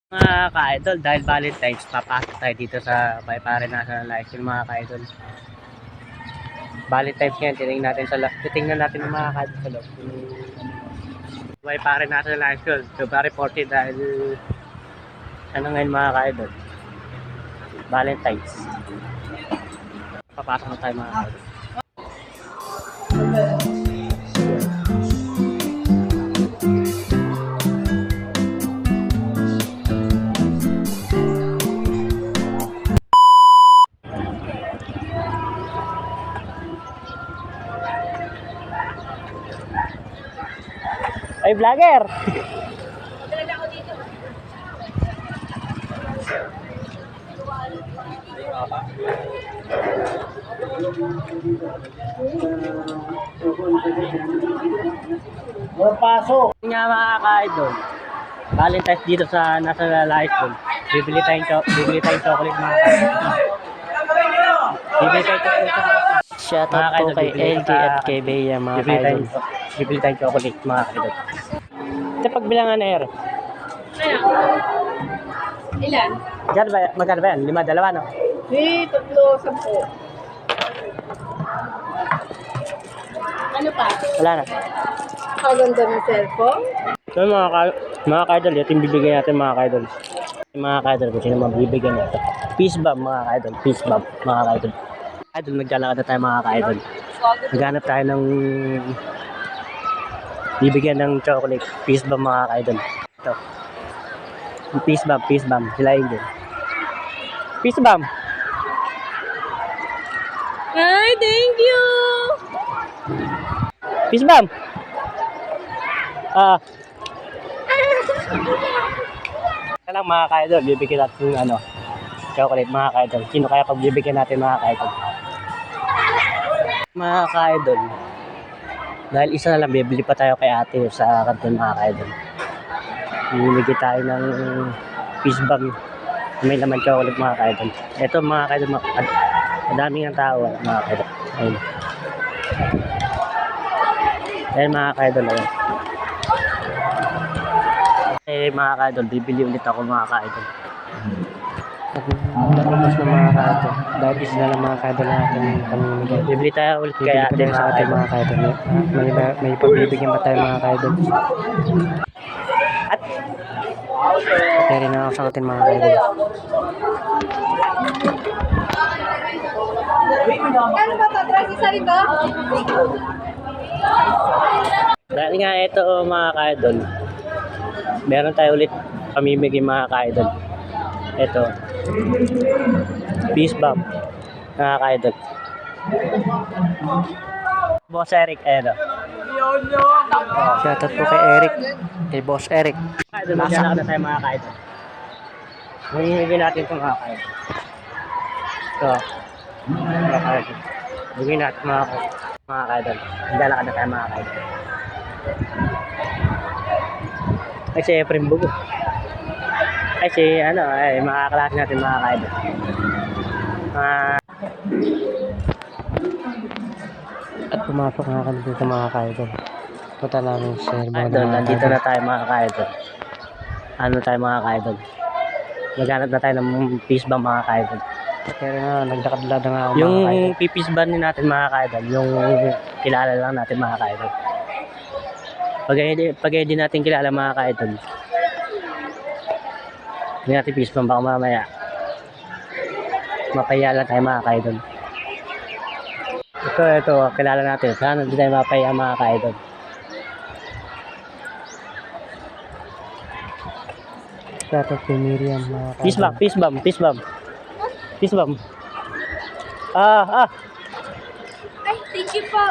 Mga ka-idol, dahil Valentine's, papasok tayo dito sa Pare National High School mga ka-idol. Valentine's ngayon, titingnan natin yung mga ka-idol sa loob. Pare National High School, February 14 dahil ano ngayon mga ka-idol? Valentine's. Papasok na tayo mga ka-idol. Ay, vlogger! Pasok! Nga mga ka-idol, Valentine's dito sa National High School. Bibili tayong chocolate mga ka-idol. Bibili tayong chocolate. Shoutout po kay LD at kay Bea mga ka-idol. Bibili tayong chocolate mga ka-idol. Ito pagbilangan na ere. Ilan? Magkano ba yan? 5, 2, no? 3, 3, 10. Ano pa? Wala na. Kaganda ng cellphone? So mga ka-idol, ito yung bibigyan natin mga ka-idol. Mga ka-idol, kung sino mabibigyan nito. Peace bomb mga ka-idol. Peace bomb mga ka-idol. Idol, naglalakad na tayo mga ka-idol. Naghanap tayo ng bibigyan ng chocolate. Peace bomb mga ka-idol. Ito. Peace bomb. Hilahin din. Peace bomb. Ay, thank you! Peace bomb. Ito lang mga ka-idol, bibigyan natin ng chocolate mga ka-idol. Sino kaya pagbibigyan natin mga ka-idol? Mga ka-idol, dahil isa na lang, bibili pa tayo kay ate sa kantin mga ka-idol. Bibigyan tayo ng peace bomb. May laman chocolate mga ka-idol. Ito mga ka-idol, madaming ang tao mga ka-idol. Ayun. Ayun mga ka-idol. Ayun. Eh mga ka-idol, bibili ulit ako mga ka-idol. Tapos na mga ka-idol. Dahil isa na lang mga ka-idol natin pamimigay. Bibili tayo ulit kay ate sa ating mga ka-idol. May pagbibigyan pa tayo mga ka-idol. At Kaya rin ako sa ating mga ka-idol. Ano ba ito? Dress isa rin ba? dahil nga ito mga ka-idol, meron tayo ulit pamimigay mga ka-idol. Ito, peace bomb mga ka-idol. Boss Eric, ayan o. Shoutout po kay Eric. Kay Boss Eric. Idol, maglalakad na tayo mga ka-idol. Mamimigay natin ito mga ka-idol. Ito, mga ka-idol. Bigay natin mga ka-idol. Maglalakad na tayo mga ka-idol. Ay, si Efrem Bugo. Ay, si mga kaklase natin mga ka-idol. At pumasok nga kami dito mga ka-idol. Punta namin sa Idol, nandito na tayo mga ka-idol. Ano tayo mga ka-idol? Naghanap na tayo ng peace bomb mga ka-idol. Pero nga, nagdakadlada nga ako Yung mga ka-idol. peace bomb natin mga ka-idol, yung kilala lang natin mga ka-idol. Pag hindi natin kilala mga ka-idol, hindi natin peace bomb, baka mamaya mapaya lang tayo mga ka-idol. Ito, kilala natin. Sana hindi tayo mapaya mga ka-idol. Shoutout kay Miriam mga ka-idol. Peace bomb. Ay, thank you po.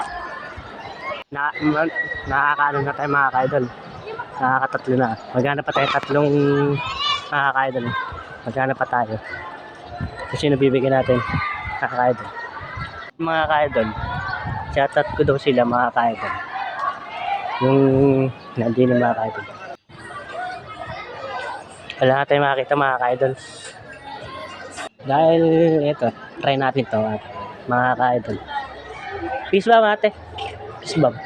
Nakakaano na tayo mga ka-idol. Nakakatatlo na. Maghanap pa tayo tatlong mga ka-idol. Maghanap pa tayo. Kung sino bibigyan natin mga ka-idol. Mga ka-idol, shoutout ko daw sila mga ka-idol. Yung nandiyan yung mga ka-idol. Wala na tayo makakita mga ka-idol. Dahil ito, try natin to mga ka-idol. Peace bomb ate. Peace bomb.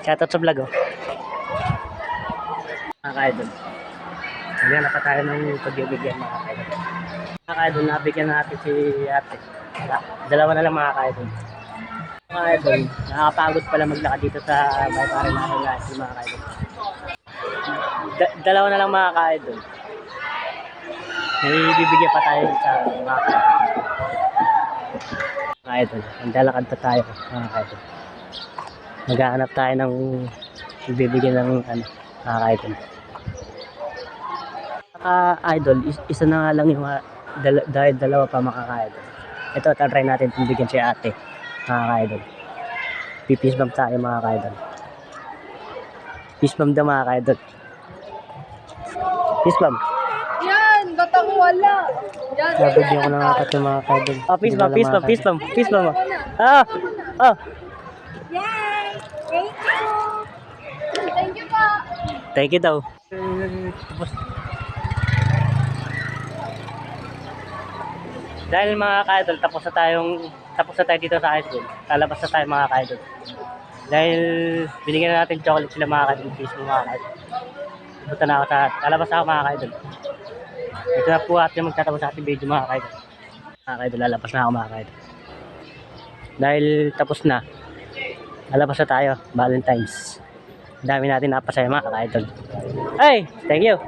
Shoutout sa vlog oh. Mga ka-idol. Maghanap pa tayo ng pagbibigyan mga kaidol. Mga kaidol, nabigyan natin si ate. Dalawa na lang mga kaidol. Mga kaidol, nakakapagod pala maglakad dito sa may parang si mga kaidol. Dalawa na lang mga kaidol. May bibigyan pa tayo sa mga kaidol. Mga idol, maglalakad pa tayo mga idol. Maghahanap tayo ng bibigyan ng mga idol. Idol, isa na nga lang yung dahil dalawa pa mga idol. Ito, try natin bigyan si ate mga idol. Pipis bump tayo mga idol. Fist bump daw mga idol. Fist bump. Yan, batang wala. Yan, Nabigyan ko na nga yung mga kaidol. Oh, fist bump, Hindi fist wala bump, mga fist bump, fist bump. Ah! Oh! Yay! Thank you! Thank you po! Thank you daw. Dahil mga ka-idol, tapos na tayo dito sa high school. Lalabas na tayo mga ka-idol. Dahil binigyan na natin chocolate sila mga ka-idol, Facebook mga ka-idol. Punta na ako lalabas na ako mga ka-idol. Ito na po at yung magtatapos sa ating video mga ka-idol. Mga ka-idol, lalabas na ako mga ka-idol. Dahil tapos na, lalabas na tayo, Valentine's. Dami natin napasaya mga ka-idol. Hey, thank you.